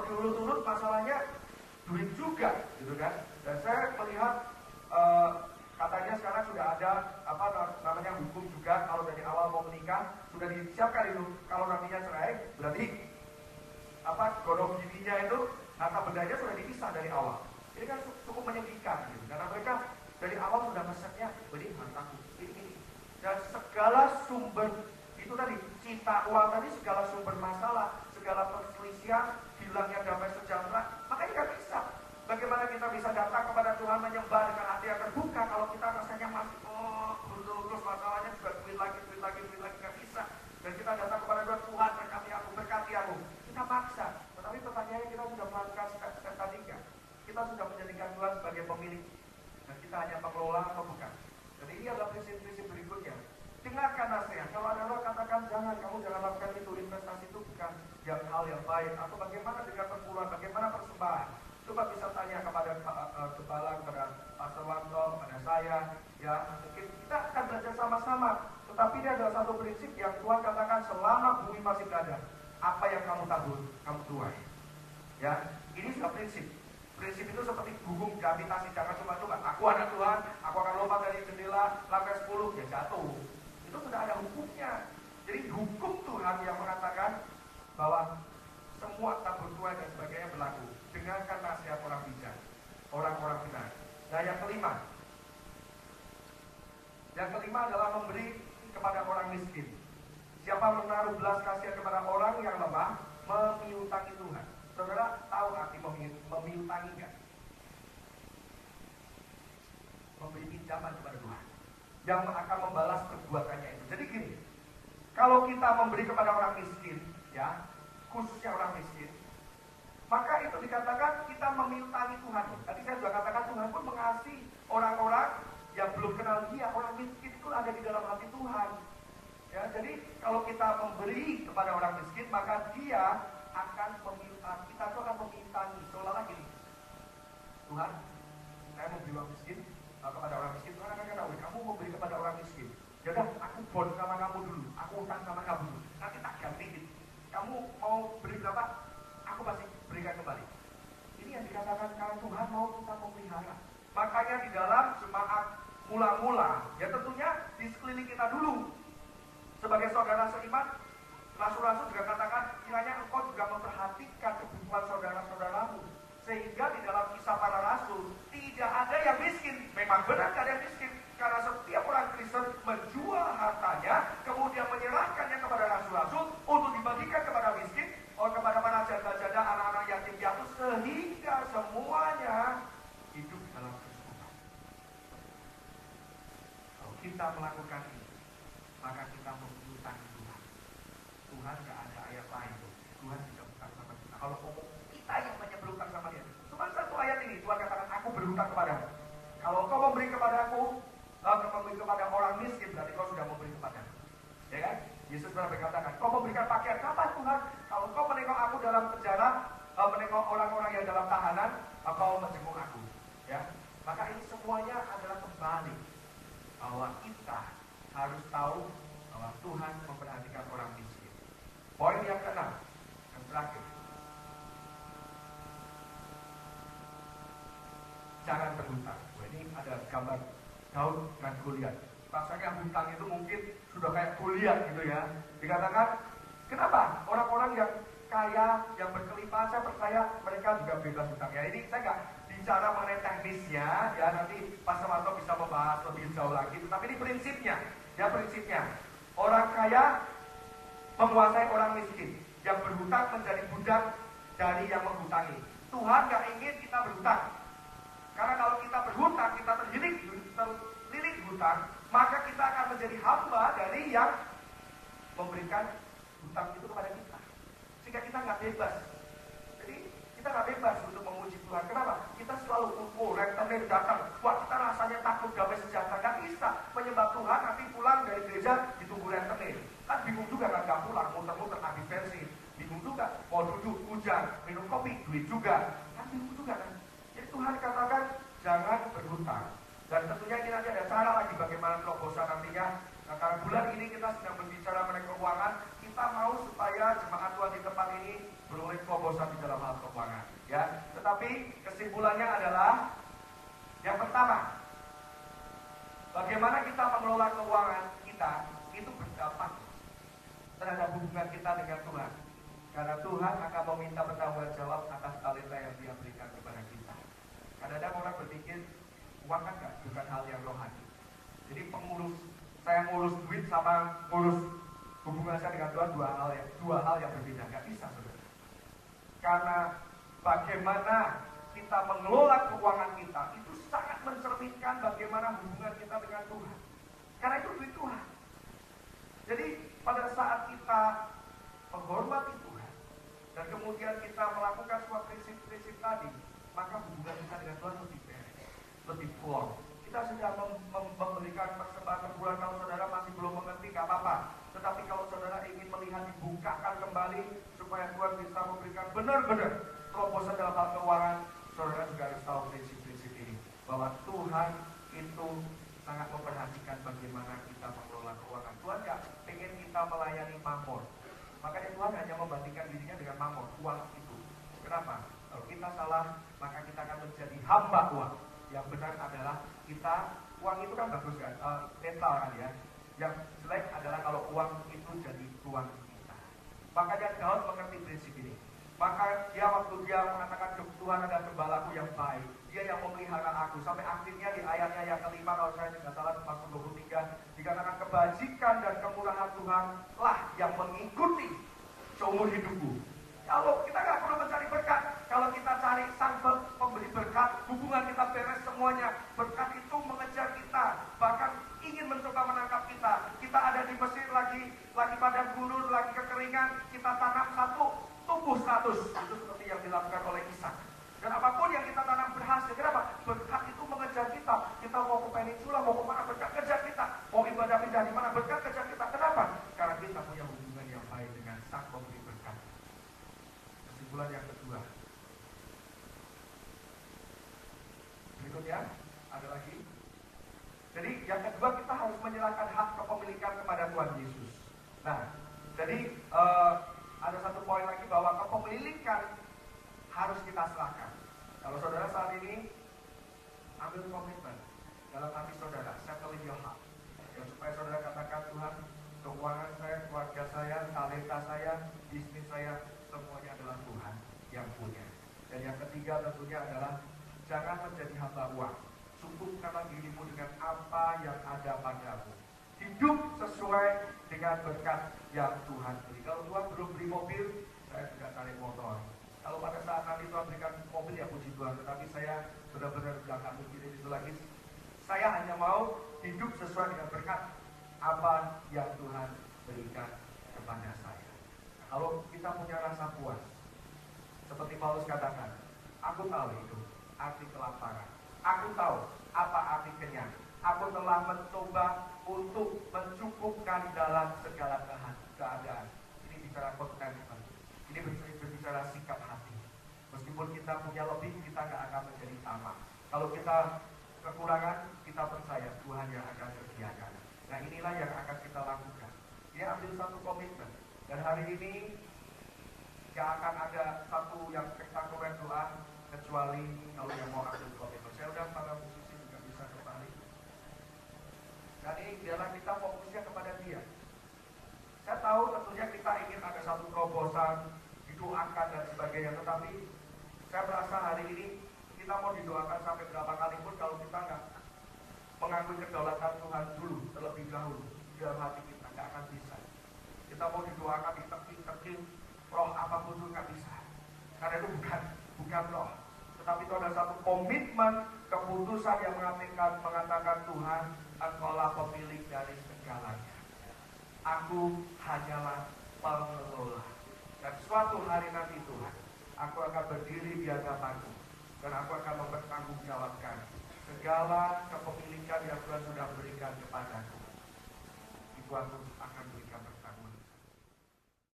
diurut-urut masalahnya duit juga, gitu kan. Dan saya melihat katanya sekarang sudah ada namanya hukum juga, kalau dari awal mau menikah sudah disiapkan itu. Kalau nantinya cerai, berarti gonogininya itu harta bendanya sudah dipisah dari awal. Ini kan cukup menyedihkan gitu. Karena mereka dari awal sudah mesetnya, ini hartaku, ini. Dan segala sumber itu tadi, cinta uang tadi, segala sumber masalah, segala perselisihan, hilangnya damai sejahtera, makanya nggak bisa. Bagaimana kita bisa datang kepada Tuhan menyembah dengan hati yang terbuka kalau kita rasanya masih terus masalahnya juga duit lagi, nggak bisa. Dan kita datang kepada Tuhan, berkati aku. Kita maksa. Tetapi pertanyaannya, kita sudah melakukan step-step tadi nggak? Kita sudah menjadikan Tuhan sebagai pemilik, dan kita hanya pengelola atau bukan? Jadi ini adalah prinsip-prinsip berikutnya. Dengarkan nasihat. Kalau ada orang katakan kamu jangan lakukan itu, investasi itu bukan hal yang baik. Atau bagaimana dengan perpuluhan, bagaimana persembahan? Coba bisa tanya kepada kepala, kepada Pastor Wanto, kepada saya. Ya, mungkin kita akan belajar sama-sama. Tetapi ini adalah satu prinsip yang Tuhan katakan selama bumi masih berada, apa yang kamu tabur, kamu tuai. Ya, ini sudah prinsip. Prinsip itu seperti gugum gravitasi, jangan coba-coba. Aku anak Tuhan, aku akan lompat dari jendela lantai 10, ya jatuh. Itu sudah ada hukumnya. Jadi hukum Tuhan yang mengatakan bahwa semua tabur tuai dan sebagainya berlaku. Dengarkan nasihat orang bijak, orang-orang benar. Nah, yang kelima adalah memberi kepada orang miskin. Siapa menaruh belas kasihan kepada orang yang lemah, memiutangi Tuhan. Saudara tahu arti memiutangi nggak? Memberi pinjaman kepada Tuhan yang akan membalas perbuatannya itu. Jadi gini, kalau kita memberi kepada orang miskin, ya, khususnya orang miskin, maka itu dikatakan kita memiutangi Tuhan. Tadi saya sudah katakan Tuhan pun mengasihi orang-orang yang belum kenal Dia. Orang miskin itu ada di dalam hati Tuhan. Ya, jadi kalau kita memberi kepada orang miskin, maka Dia akan meminta, kita itu akan memintangi. Seolah-olah gini, Tuhan, saya mau beri orang miskin kepada orang miskin. Tuhan akan katakan, kamu mau beri kepada orang miskin, yaudah aku bond sama kamu dulu, aku utang sama kamu dulu, nanti tak gantiin. Kamu mau beri berapa? Aku pasti berikan kembali. Ini yang dikatakan kalau Tuhan mau kita memelihara. Makanya di dalam jemaat mula-mula, ya tentunya di sekeliling kita dulu. Sebagai saudara seiman, rasul-rasul juga katakan, kiranya engkau juga memperhatikan kebutuhan saudara-saudaramu. Sehingga di dalam kisah para rasul, tidak ada yang miskin. Memang benar tidak ada yang miskin. Karena setiap orang Kristen menjual hartanya, kemudian menyerahkannya kepada rasul-rasul untuk dibagikan kepada miskin, kepada para janda-janda, anak-anak yatim piatu, sehingga semuanya hidup dalam kesukupan. Kalau kita melakukan ini, maka kita membutuhkan Tuhan. Tuhan gak ada ayat lain. Tuhan tidak berhutang sama kita. Kalau kita yang banyak berhutang sama Dia, cuma satu ayat ini Tuhan katakan, aku berhutang kepadamu. Kalau kau memberi kepadaku, memberi kepada orang miskin, berarti kau sudah memberi kepadaku. Ya kan? Yesus pernah berkatakan, kau memberikan pakaian kapan Tuhan? Kalau kau menengok aku dalam penjara, menengok orang-orang yang dalam tahanan, kau menjenguk aku. Ya, maka ini semuanya adalah kembali bahwa kita harus tahu bahwa Tuhan memperhatikan orang miskin. Poin yang keenam, yang terakhir, jangan berhutang. Ini ada gambar Daud dan Goliat. Rasanya hutang itu mungkin sudah kayak Goliat gitu ya. Dikatakan, kenapa? Orang-orang yang kaya, yang berkelimpahan, saya percaya mereka juga bebas hutang. Ya, ini saya nggak bicara mengenai teknisnya, ya nanti Pak Samanto bisa membahas lebih jauh lagi. Tapi ini prinsipnya, ya prinsipnya. Orang kaya menguasai orang miskin, yang berhutang menjadi budak dari yang menghutangi. Tuhan nggak ingin kita berhutang. Karena kalau kita berhutang, kita terlilit hutang, maka kita akan menjadi hamba dari yang memberikan hutang itu kepada kita. Sehingga kita nggak bebas. Jadi kita nggak bebas untuk memuji Tuhan. Kenapa? Kita selalu kumpul, rentenir datang. Wah, kita rasanya takut damai sejahtera. Nggak bisa menyembah Tuhan, nanti pulang dari gereja ditunggu rentenir. Kan bingung juga kan, nggak pulang, muter-muter habis bensin. Bingung juga, mau duduk, hujan, minum kopi, duit juga. Kan bingung juga kan. Jadi Tuhan katakan, jangan berhutang. Dan tentunya ini nanti ada cara lagi bagaimana terobosan nantinya. Nah, karena bulan ini kita sedang berbicara mengenai keuangan, kita mau supaya jemaat Tuhan di tempat ini beroleh terobosan di dalam hal keuangan. Tapi kesimpulannya adalah yang pertama, bagaimana kita mengelola keuangan kita itu berdampak terhadap hubungan kita dengan Tuhan. Karena Tuhan akan meminta pertanggung jawab atas talenta yang Dia berikan kepada kita. Kadang-kadang orang berpikir uang kan bukan hal yang rohani. Jadi saya ngurus duit sama ngurus hubungan saya dengan Tuhan dua hal yang berbeda. Gak bisa, saudara. Karena bagaimana kita mengelola keuangan kita itu sangat mencerminkan bagaimana hubungan kita dengan Tuhan. Karena itu duit Tuhan. Jadi pada saat kita menghormati Tuhan dan kemudian kita melakukan semua prinsip-prinsip tadi, maka hubungan kita dengan Tuhan lebih beres, lebih full. Kita sudah memberikan persembahan per bulan. Kalau saudara masih belum mengerti, gak apa-apa. Tetapi kalau saudara ingin melihat dibukakan kembali supaya Tuhan bisa memberikan benar-benar terobosan dalam hal keuangan, saudara juga harus tahu prinsip-prinsip ini. Bahwa Tuhan itu sangat memperhatikan bagaimana kita mengelola keuangan. Tuhan gak ingin kita melayani mamon. Makanya Tuhan hanya membandingkan dirinya dengan mamon, uang itu. Kenapa? Kalau kita salah, maka kita akan menjadi hamba uang. Yang benar adalah uang itu kan bagus kan, netral kan ya. Yang jelek adalah kalau uang itu jadi uang kita. Makanya Daud mengerti prinsip ini. Maka waktu dia mengatakan Tuhan adalah gembalaku yang baik, Dia yang memelihara aku. Sampai akhirnya di ayatnya yang kelima, kalau saya tidak salah, pasal 23, dikatakan kebajikan dan kemurahan Tuhan lah yang mengikuti seumur hidupku. Kalau kita nggak perlu mencari berkat, kalau kita cari sang pemberi berkat, hubungan kita beres semuanya. Berkat itu mengejar kita, bahkan ingin mencoba menangkap kita. Kita ada di Mesir lagi padang gurun, lagi kekeringan, kita tanam satu, tumbuh 100. Itu seperti yang dilakukan oleh Ishak. Dan apapun yang kita tanam berhasil. Kenapa? Berkat itu mengejar kita. Kita mau ke peninsula, mau ke mana, berkat kejar kita. Mau ibadah pindah di mana, berkat kejar kita. Kenapa? Karena kita punya hubungan yang baik dengan sang pemberi berkat. Kesimpulan yang kedua. Berikutnya, ada lagi. Jadi yang kedua, kita harus menyerahkan hak kepemilikan kepada Tuhan Yesus. Nah, jadi ada satu poin lagi bahwa kepemilikan harus kita serahkan. Kalau saudara saat ini ambil komitmen dalam hati saudara, settle your heart. Ya, supaya saudara katakan, Tuhan, keuangan saya, keluarga saya, talenta saya, bisnis saya, semuanya adalah Tuhan yang punya. Dan yang ketiga tentunya adalah jangan menjadi hamba uang. Cukupkanlah dirimu dengan apa yang ada padamu. Hidup sesuai dengan berkat yang Tuhan beri. Kalau Tuhan belum beri mobil, saya tidak cari motor. Kalau pada saat nanti Tuhan berikan mobil, ya puji Tuhan. Tetapi saya benar-benar sudah gak mikirin itu lagi. Saya hanya mau hidup sesuai dengan berkat apa yang Tuhan berikan kepada saya. Kalau kita punya rasa puas, seperti Paulus katakan, aku tahu itu arti kelaparan. Aku tahu apa arti kenyang. Aku telah mencoba untuk mencukupkan dalam segala keadaan. Ini bicara kontentment. Ini berbicara sikap hati. Meskipun kita punya lebih, kita gak akan menjadi sama. Kalau kita kekurangan, kita percaya Tuhan yang akan sediakan. Nah, inilah yang akan kita lakukan. Dia ambil satu komitmen. Dan hari ini gak akan ada satu yang spektakuler doa kecuali kalau yang mau ambil komitmen. Saya udah para musisi juga bisa kembali. Dan ini biarlah kita fokusnya kepada Dia. Saya tahu tentunya kita ingin ada satu terobosan, didoakan dan sebagainya. Tetapi saya merasa hari ini kita mau didoakan sampai berapa kali pun, kalau kita nggak mengakui kedaulatan Tuhan dulu, terlebih dahulu di dalam hati kita, nggak akan bisa. Kita mau didoakan di tekil roh apapun itu nggak bisa. Karena itu bukan roh. Tetapi itu ada satu komitmen, keputusan yang mengatakan Tuhan, Engkaulah pemilik dari segalanya. Aku hanyalah pengelola. Dan suatu hari nanti Tuhan, aku akan berdiri di hadapanmu. Dan aku akan mempertanggungjawabkan segala kepemilikan yang Tuhan sudah berikan kepadaku. Itu aku akan berikan.